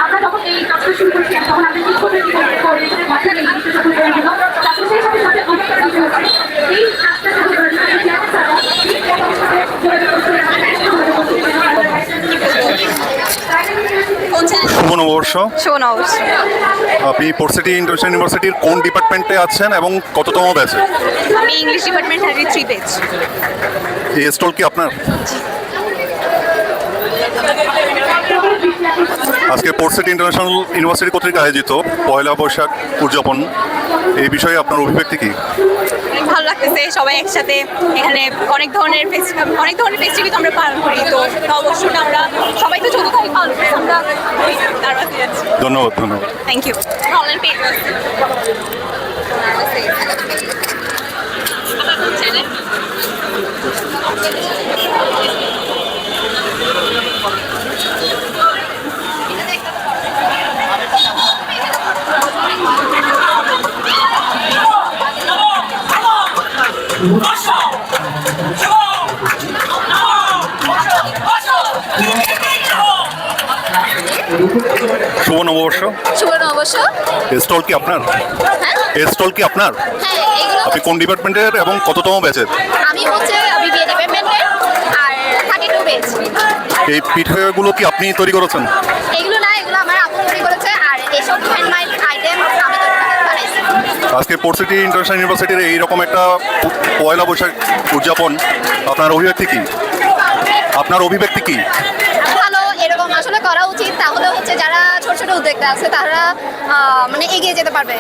আমরা যখন এই কাজটা শুরু করেছি তখন আমরা ঠিক করে মাথায় এই জিনিসটা শুরু করে দিল, তারপরে সেই সাথে সাথে অনেকটা কিছু হচ্ছে এই কাজটা শুরু করেছে শুভ নববর্ষ। শুভ নববর্ষ। আপনি পোর্ট সিটি ইন্টারন্যাশনাল ইউনিভার্সিটির কোন ডিপার্টমেন্টে আছেন এবং কততম ব্যাচে? আমি ইংলিশ ডিপার্টমেন্ট 33 পেজ। এই স্টল কি আপনার? আজকে পোর্ট সিটি ইন্টারন্যাশনাল ইউনিভার্সিটি কর্তৃক আয়োজিত পয়লা বৈশাখ উদযাপন, এই বিষয়ে আপনার অভিব্যক্তি কি? অনেক ভালো লাগতেছে, সবাই একসাথে এখানে অনেক ধরনের ফেস্টিভ্যাল আমরা পালন করি। তো নববর্ষটা আমরা সবাই তো 14 তারিখ পালন করি, আমরা তার পাশে যাচ্ছি। ধন্যবাদ ধন্যবাদ। Thank you. অনলাইন পেজ শুভ নববর্ষ। শুভ নববর্ষ। স্টল কি আপনার? হ্যাঁ স্টল কি আপনার? হ্যাঁ, এগুলো আপনি কোন ডিপার্টমেন্টের এবং কততম ব্যাচের? আমি বিবিএ ডিপার্টমেন্টের আর 32 পেজ। এই পিঠাগুলো কি আপনি তৈরি করেছেন? এগুলো না, এগুলো আমার আপু তৈরি করেছে, আর এসব হ্যান্ডমেড আইটেম আমি বানাইছি। আজকে পোর্ট সিটি ইন্টারন্যাশনাল ইউনিভার্সিটির এইরকম একটা পয়লা বৈশাখ উদযাপন, আপনার অভিব্যক্তি কি? ভালো, এরকম আসলে করা উচিত। তাহলে হচ্ছে যারা ছোট ছোট উদ্যোক্তা আছে তারা মানে এগিয়ে যেতে পারবে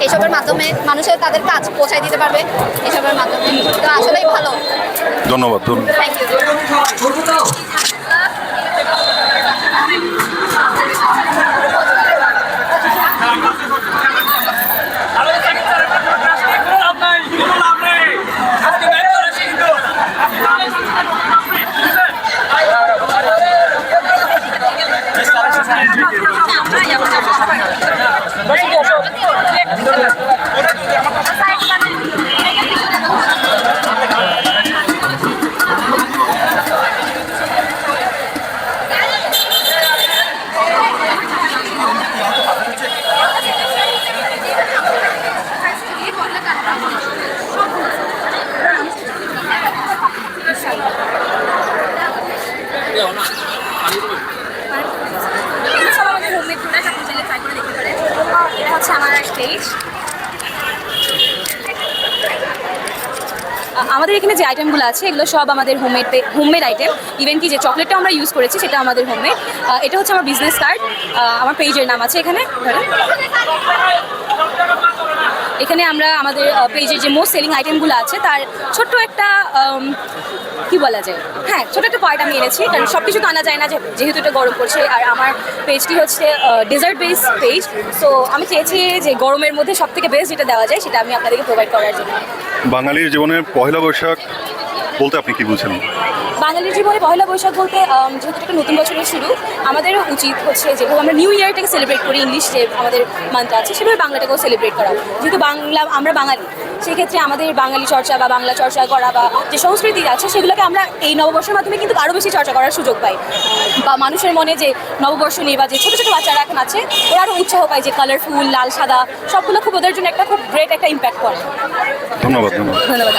এসবের মাধ্যমে, মানুষের তাদের কাজ পৌঁছায় দিতে পারবে এসবের মাধ্যমে। তো আসলেই ভালো। ধন্যবাদ। Thank you. আমাদের এখানে যে আইটেমগুলো আছে এগুলো সব আমাদের হোমমেড আইটেম। ইভেন কি যে চকলেটটা আমরা ইউজ করেছি সেটা আমাদের হোমমেড। এটা হচ্ছে আমার বিজনেস কার্ড, আমার পেজের নাম আছে এখানে। এখানে আমরা আমাদের পেজের যে মোস্ট সেলিং আইটেমগুলো আছে তার ছোট্ট একটা কি বলা যায়, হ্যাঁ ছোটো একটা পার্ট আমি এনেছি, কারণ সব কিছু তো আনা যায় না যেহেতু এটা গরম পড়ছে। আর আমার পেজটি হচ্ছে ডেজার্ট বেস পেজ, সো আমি চেয়েছি যে গরমের মধ্যে সব থেকে বেস্ট যেটা দেওয়া যায় সেটা আমি আপনাদেরকে প্রোভাইড করার জন্য। বাঙালির জীবনে পয়লা বৈশাখ বলতে আপনি কি বুঝেন? বাঙালির জীবনে পয়লা বৈশাখ বলতে যেহেতু একটা নতুন বছরের শুরু, আমাদেরও উচিত হচ্ছে যেভাবে আমরা নিউ ইয়ারটাকে সেলিব্রেট করি, ইংলিশ যে আমাদের মান্থটা আছে সেভাবে বাংলাটাকেও সেলিব্রেট করা। যেহেতু আমরা বাঙালি, সেক্ষেত্রে আমাদের বাঙালি চর্চা বা বাংলা চর্চা করা বা যে সংস্কৃতি আছে সেগুলোকে আমরা এই নববর্ষের মাধ্যমে কিন্তু আরও বেশি চর্চা করার সুযোগ পাই। বা মানুষের মনে যে নববর্ষ নিয়ে বা যে ছোটো ছোটো বাচ্চারা এখন আছে ওরা আরও উৎসাহ পায় যে কালারফুল লাল সাদা সবগুলো খুব ওদের জন্য একটা খুব গ্রেট একটা ইম্প্যাক্ট করে। ধন্যবাদ। ধন্যবাদ।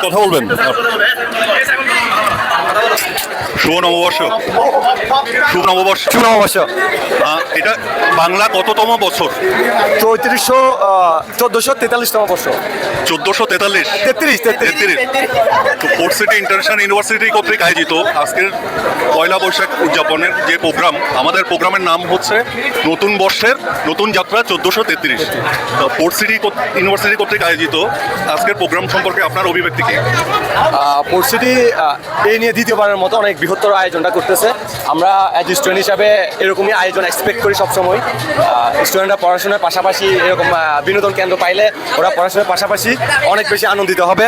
কথা বলবেন? শুভ নববর্ষ। শুভ নববর্ষ। শুভ নববর্ষ। এটা বাংলা কততম বছর? 1443তম বর্ষ। 1443 33। তো পোর্ট সিটি ইন্টারন্যাশনাল ইউনিভার্সিটি কর্তৃক আয়োজিত আজকের পয়লা বৈশাখ উদযাপনের যে প্রোগ্রাম, আমাদের প্রোগ্রামের নাম হচ্ছে নতুন বর্ষের নতুন যাত্রা 1433। তো পোর্ট সিটি ইউনিভার্সিটি কর্তৃক আয়োজিত আজকের প্রোগ্রাম সম্পর্কে আপনার অভিব্যক্তি কি? পোর্ট সিটি এই নিয়ে দ্বিতীয়বারের মতো অনেক বৃহত্তর আয়োজনটা করতেছে। আমরা অ্যাজ স্টুডেন্ট হিসাবে এরকমই আয়োজন এক্সপেক্ট করি সবসময়। স্টুডেন্টরা পড়াশোনার পাশাপাশি এরকম বিনোদন কেন্দ্র পাইলে ওরা পড়াশোনার পাশাপাশি অনেক বেশি আনন্দিত হবে।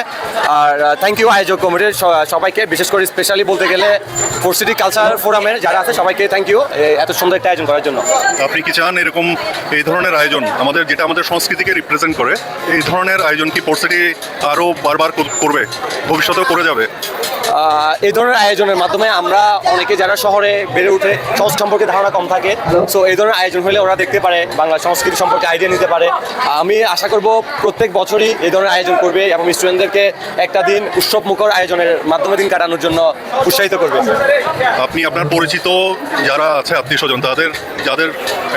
আর থ্যাংক ইউ আয়োজক কমিটির সবাইকে, বিশেষ করে স্পেশালি বলতে গেলে পোর্ট সিটি কালচার ফোরামের যারা আছে সবাইকে থ্যাংক ইউ এত সুন্দর একটা আয়োজন করার জন্য। আপনি কি চান এরকম এই ধরনের আয়োজন যেটা আমাদের সংস্কৃতিকে রিপ্রেজেন্ট করে, এই ধরনের আয়োজন কি পোর্ট সিটি আরও বারবার করবে, ভবিষ্যতেও করে যাবে? এই ধরনের আয়োজনের মাধ্যমে আমরা অনেকে যারা শহরে বেড়ে উঠে সংস্কৃতি সম্পর্কে ধারণা কম থাকে, সো এই ধরনের আয়োজন হলে ওরা দেখতে পারে, বাংলা সংস্কৃতি সম্পর্কে আইডিয়া নিতে পারে। আমি আশা করব প্রত্যেক বছরই এই ধরনের আয়োজন করবে এবং স্টুডেন্টদেরকে একটা দিন উৎসব মুখর আয়োজনের মাধ্যমে দিন কাটানোর জন্য উৎসাহিত করবে। আপনি আপনার পরিচিত যারা আছে আত্মীয় স্বজন যাদের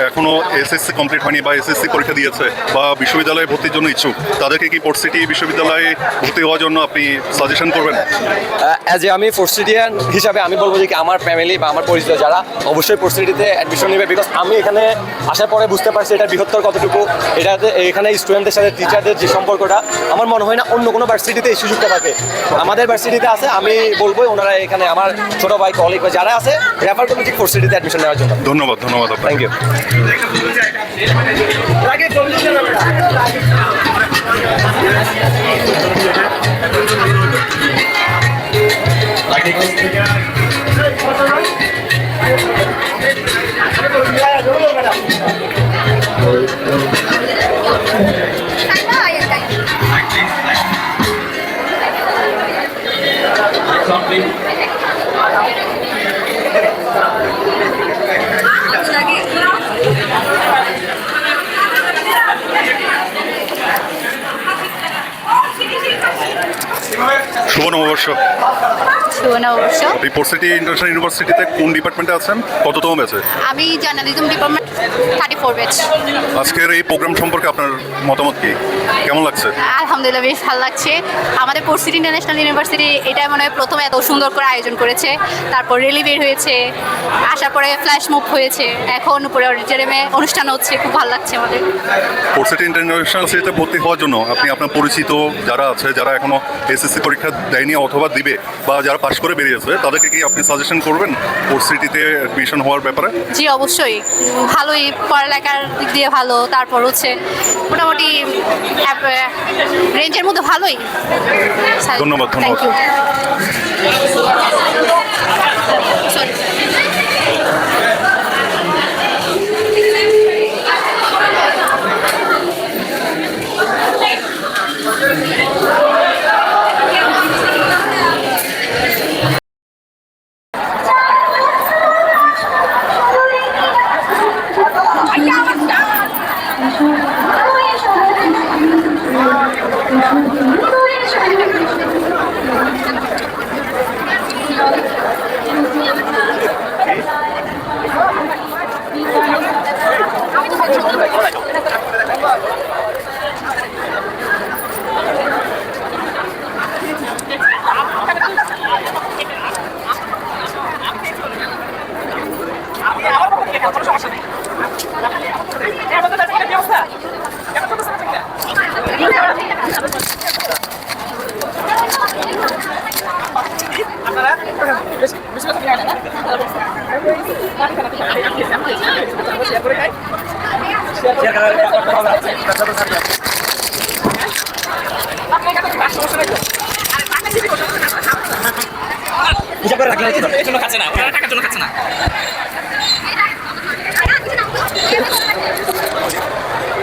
এখনো এসএসসি কমপ্লিট হয়নি বা এসএসসি পরীক্ষা দিয়েছে বা বিশ্ববিদ্যালয়ে ভর্তির জন্য ইচ্ছুক, তাদেরকে কি পোর্ট সিটি বিশ্ববিদ্যালয়ে ভর্তি হওয়ার জন্য আপনি সাজেশন করবেন? অ্যাজ এ আমি পোর্ট সিটিয়ান হিসাবে আমি বলবো যে কি আমার ফ্যামিলি বা আমার পরিচিত যারা অবশ্যই পোর্ট সিটিতে অ্যাডমিশন নেবে, বিকজ আমি এখানে আসার পরে বুঝতে পারছি এটা বৃহত্তর কতটুকু। এটাতে এখানে স্টুডেন্টদের সাথে টিচারদের যে সম্পর্কটা আমার মনে হয় না অন্য কোনো ভার্সিটিতে এই সুযোগটা থাকে। আমাদের ভার্সিটিতে আছে, আমি বলবো ওনারা এখানে আমার ছোট ভাই কলিগ বা যারা আছে রেফার করবে ঠিক পোর্ট সিটিতে অ্যাডমিশন নেওয়ার জন্য। ধন্যবাদ। Thank you. শুভ নববর্ষ। শুভ নববর্ষ। আপনি পোর্ট সিটি ইন্টারন্যাশনাল ইউনিভার্সিটিতে কোন ডিপার্টমেন্টে আছেন, কততম ব্যাচে? আমি জার্নালিজম ডিপার্টমেন্ট 34 ব্যাচ। আজকের এই প্রোগ্রাম সম্পর্কে আপনার মতামত কি, কেমন লাগছে? আলহামদুলিল্লাহ বেশ ভালো লাগছে। আমাদের পোর্ট সিটি ইন্টারন্যাশনাল ইউনিভার্সিটি এটা মনে হয় প্রথমে এত সুন্দর করে আয়োজন করেছে, তারপর রেলি বের হয়েছে, আসার পরে ফ্ল্যাশ মুভ হয়েছে, এখন উপরে অডিটোরিয়ামে অনুষ্ঠান হচ্ছে, খুব ভালো লাগছে আমাদের। পোর্ট সিটি ইন্টারন্যাশনাল সিটিতে ভর্তি হওয়ার জন্য আপনি আপনার পরিচিত যারা আছে, যারা এখনো এসএসসি পরীক্ষা দেয়নি অথবা দিবে বা যারা পাশ করে বেরিয়েছে, তাদেরকে কি আপনি সাজেশন করবেন পোর্ট সিটিতে অ্যাডমিশন হওয়ার ব্যাপারে? জি অবশ্যই, ভালোই, পড়ালেখার দিক দিয়ে ভালো, তারপর হচ্ছে মোটামুটি রেঞ্জের মধ্যে ভালোই। ধন্যবাদ। Thank you.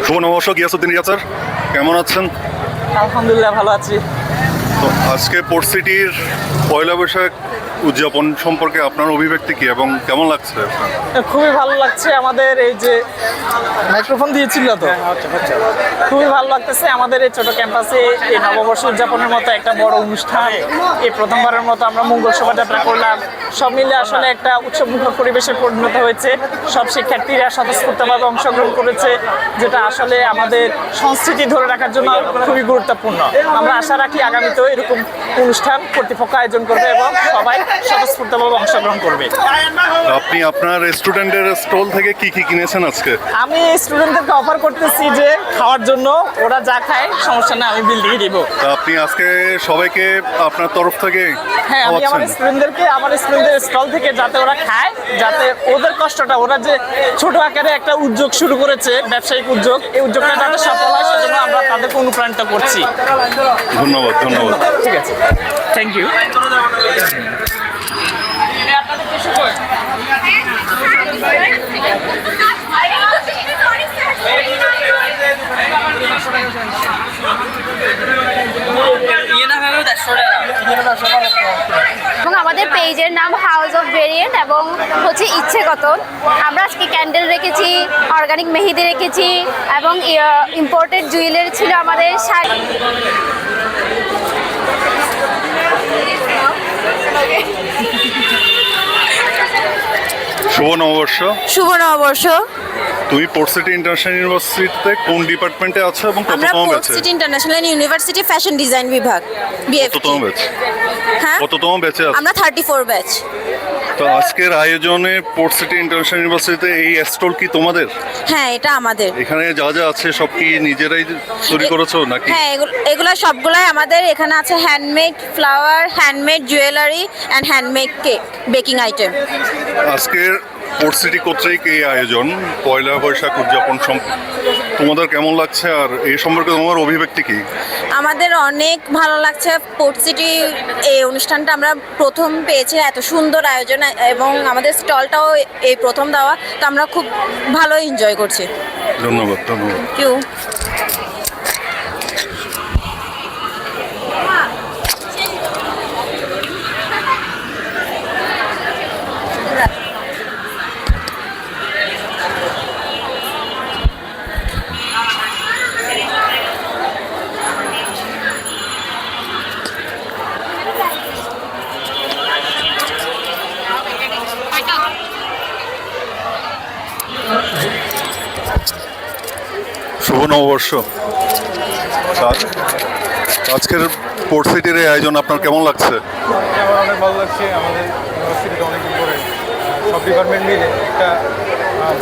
শুভ নববর্ষ গিয়াসউদ্দিন রিয়াজ স্যার, কেমন আছেন? আলহামদুলিল্লাহ ভালো আছি। তো আজকে পোর্ট সিটির পয়লা বৈশাখ উদযাপন সম্পর্কে আপনার অভিব্যক্তি কি এবং কেমন লাগছে? খুবই ভালো লাগছে। আমাদের এই যে মাইক্রোফোন দিয়েছিল তো, খুবই ভালো লাগতেছে। আমাদের এই ছোট ক্যাম্পাসে এই নববর্ষ উদযাপনের মতো একটা বড় অনুষ্ঠান, এই প্রথমবারের মতো আমরা মঙ্গল শোভাযাত্রা করলাম। সব মিলে আসলে একটা উৎসবমুখর পরিবেশে পরিণত হয়েছে। সব শিক্ষার্থীরা স্বতঃস্ফূর্তভাবে অংশগ্রহণ করেছে, যেটা আসলে আমাদের সংস্কৃতি ধরে রাখার জন্য খুবই গুরুত্বপূর্ণ। আমরা আশা রাখি আগামীতেও এরকম অনুষ্ঠান কর্তৃপক্ষ আয়োজন করবে এবং সবাই স্বতঃস্ফূর্তভাবে অংশগ্রহণ করবে। আপনি আপনার স্টুডেন্টের স্টল থেকে কি কি কিনেছেন আজকে? আমি স্টুডেন্টদেরকে অফার করতেছি যে খাওয়ার জন্য ওরা যা খায় সমস্যা না, আমি বিল দিয়ে দিব। তা আপনি আজকে সবাইকে আপনার তরফ থেকে হ্যাঁ, আমি আমার স্টুডেন্টদের স্টল থেকে যাতে ওরা খায়, যাতে ওদের কষ্টটা, ওরা যে ছোট আকারে একটা উদ্যোগ শুরু করেছে, ব্যবসায়িক উদ্যোগ, এই উদ্যোগটা যাতে সফল হয় সেজন্য আমরা তাদেরকে অনুপ্রাণিত করছি। ধন্যবাদ। ঠিক আছে, থ্যাংক ইউ। এবং আমাদের পেজের নাম হাউস অফ ভেরিয়েন্ট এবং হচ্ছে ইচ্ছে কতন। আমরা আজকে ক্যান্ডেল রেখেছি, অর্গানিক মেহেদি রেখেছি এবং ইম্পোর্টেড জুয়েলারি ছিল আমাদের শাড়ি। শুভ নববর্ষ। শুভ নববর্ষ। তুমি পোর্ট সিটি ইন্টারন্যাশনাল ইউনিভার্সিটিতে কোন ডিপার্টমেন্টে আছো এবং আমরা কততম পোর্ট ব্যাচে? City International university fashion design বিভাগ বিএফটি। কততম ব্যাচ? হ্যাঁ, কততম ব্যাচে আছো? আমরা 34 ব্যাচ। তো আজকের আয়োজনে পোর্ট সিটি ইন্টারন্যাশনাল ইউনিভার্সিটিতে এই স্টল কি তোমাদের? হ্যাঁ, এটা আমাদের। এখানে যা যা আছে সব কি নিজেরাই তৈরি করেছো নাকি? হ্যাঁ, এগুলা সবগুলাই আমাদের। এখানে আছে handmade flower, handmade jewellery and handmade cake, baking item. আজকের পোর্ট সিটি কর্তৃক এই আয়োজন পয়লা বৈশাখ উদযাপন তোমাদের কেমন লাগছে, আর এই সম্পর্কে তোমার অভিব্যক্তি কি? আমাদের অনেক ভালো লাগছে। পোর্ট সিটি এই অনুষ্ঠানটা আমরা প্রথম পেয়েছি, এত সুন্দর আয়োজন এবং আমাদের স্টলটাও এই প্রথম দেওয়া, তো আমরা খুব ভালো এনজয় করছি। ধন্যবাদ। Thank you. শুভ নববর্ষ। আজকের পোর্ট সিটির এই আয়োজন আপনার কেমন লাগছে? আমার অনেক ভালো লাগছে। আমাদের ইউনিভার্সিটিতে অনেকদিন পরে সব ডিপার্টমেন্ট মিলে একটা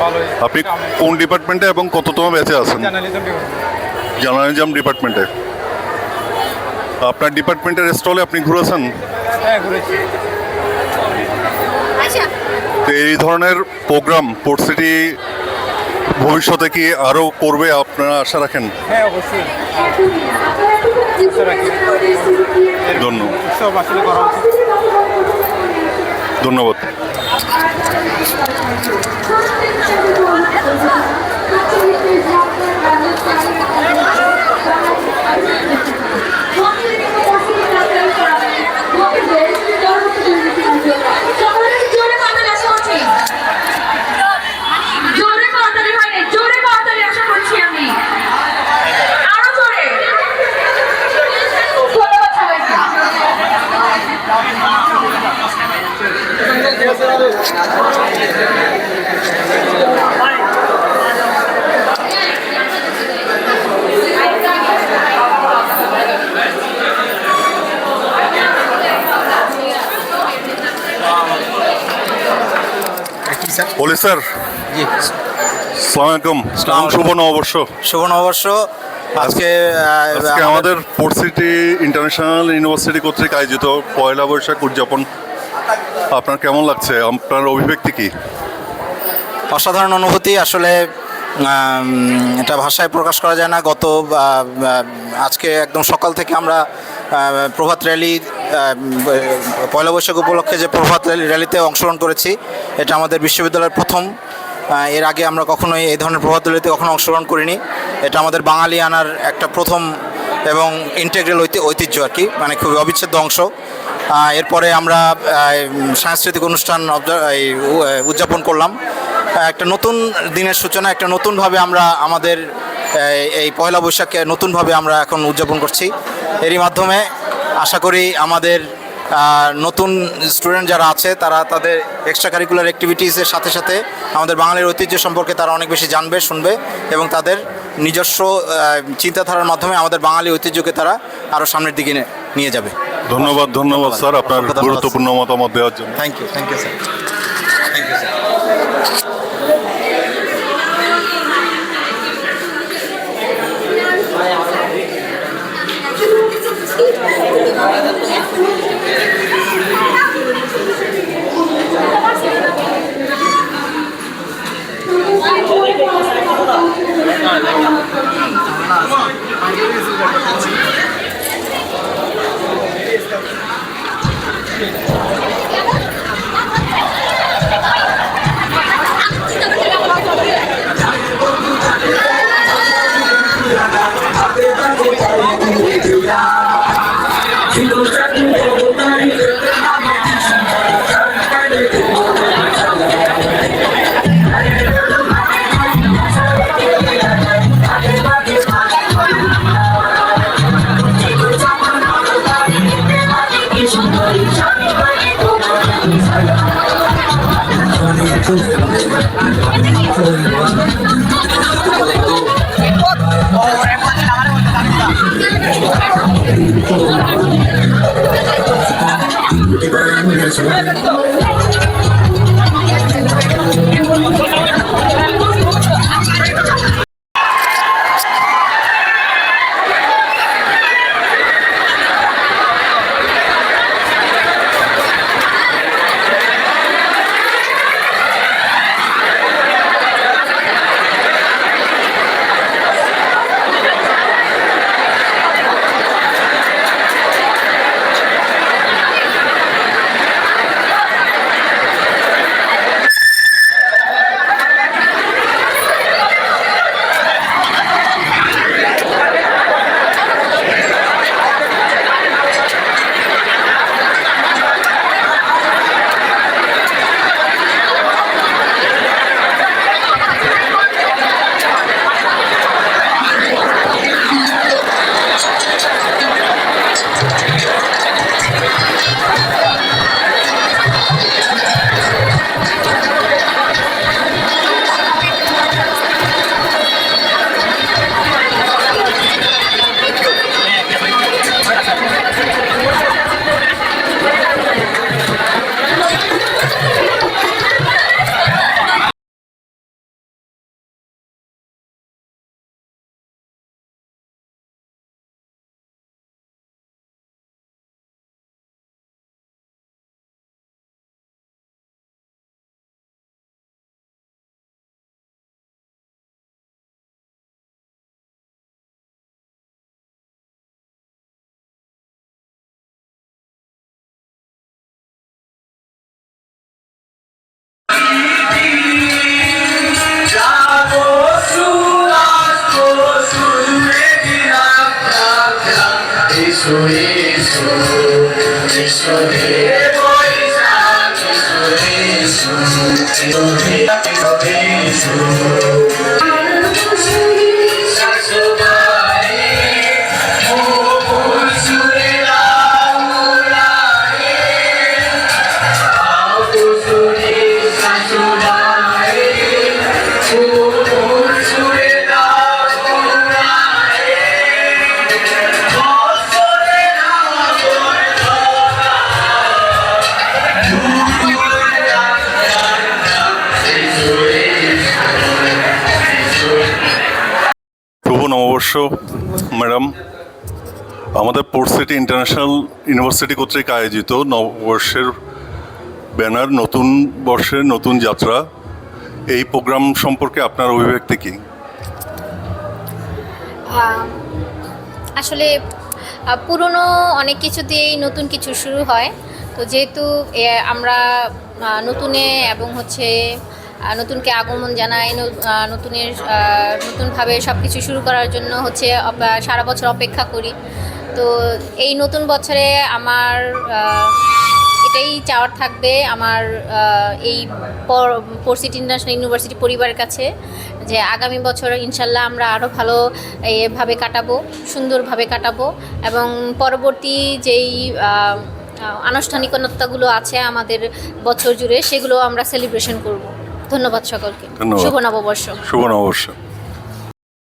ভালোই। আপনি কোন ডিপার্টমেন্টে এবং কততম ব্যাচে আছেন? Journalism department. জার্নালিজম ডিপার্টমেন্টে। আপনার ডিপার্টমেন্টের স্টলে আপনি ঘুরেছেন? হ্যাঁ, ঘুরেছি। তো এই ধরনের প্রোগ্রাম পোর্ট সিটি ভবিষ্যতে কি আরও করবে আপনারা আশা রাখেন? হ্যাঁ, অবশ্যই। ধন্যবাদ। উৎসব আসলে করা উচিত। ধন্যবাদ। বলি স্যার, জি, আসসালামু আলাইকুম। শুভ নববর্ষ। শুভ নববর্ষ। আজকে আজকে আমাদের পোর্ট সিটি ইন্টারন্যাশনাল ইউনিভার্সিটি কর্তৃক আয়োজিত পয়লা বৈশাখ উদযাপন আপনার কেমন লাগছে? আপনার অভিব্যক্তি কি? অসাধারণ অনুভূতি। আসলে এটা ভাষায় প্রকাশ করা যায় না। আজকে একদম সকাল থেকে আমরা প্রভাত র্যালি, পয়লা বৈশাখ উপলক্ষে যে প্রভাত র্যালিতে অংশগ্রহণ করেছি, এটা আমাদের বিশ্ববিদ্যালয়ের প্রথম। এর আগে আমরা কখনোই এই ধরনের প্রভাত র্যালিতে কখনো অংশগ্রহণ করিনি। এটা আমাদের বাঙালি আনার একটা প্রথম এবং ইন্টেগ্রাল ঐতিহ্য আর কি, মানে খুবই অবিচ্ছেদ্য অংশ। এরপরে আমরা সাংস্কৃতিক অনুষ্ঠান উদযাপন করলাম। একটা নতুন দিনের সূচনা, একটা নতুনভাবে আমরা আমাদের এই পয়লা বৈশাখকে নতুনভাবে আমরা এখন উদযাপন করছি। এরই মাধ্যমে আশা করি আমাদের নতুন স্টুডেন্ট যারা আছে তারা তাদের এক্সট্রা কারিকুলার অ্যাক্টিভিটিসের সাথে সাথে আমাদের বাঙালির ঐতিহ্য সম্পর্কে তারা অনেক বেশি জানবে, শুনবে এবং তাদের নিজস্ব চিন্তাধারার মাধ্যমে আমাদের বাঙালি ঐতিহ্যকে তারা আরও সামনের দিকে নিয়ে যাবে। ধন্যবাদ স্যার আপনার গুরুত্বপূর্ণ মতামত দেওয়ার জন্য। Thank you sir, thank you sir. নববর্ষ ম্যাডাম, আমাদের পোর্ট সিটি ইন্টারন্যাশনাল ইউনিভার্সিটি কর্তৃক আয়োজিত নববর্ষের ব্যানার নতুন বর্ষের নতুন যাত্রা, এই প্রোগ্রাম সম্পর্কে আপনার অভিব্যক্তি কি? আসলে পুরনো অনেক কিছু দিয়েই নতুন কিছু শুরু হয়। তো যেহেতু আমরা নতুনে এবং হচ্ছে নতুনকে আগমন জানাই, নতুনভাবে সব কিছু শুরু করার জন্য হচ্ছে সারা বছর অপেক্ষা করি। তো এই নতুন বছরে আমার এটাই চাওয়ার থাকবে আমার এই পোর্ট সিটি ইন্টারন্যাশনাল ইউনিভার্সিটি পরিবারের কাছে যে আগামী বছর ইনশাল্লাহ আমরা আরও ভালো এভাবে কাটাবো, সুন্দরভাবে কাটাবো এবং পরবর্তী যেই আনুষ্ঠানিকতাগুলো আছে আমাদের বছর জুড়ে, সেগুলো আমরা সেলিব্রেশন করব। ধন্যবাদ সকলকে। ধন্যবাদ। শুভ নববর্ষ। শুভ নববর্ষ।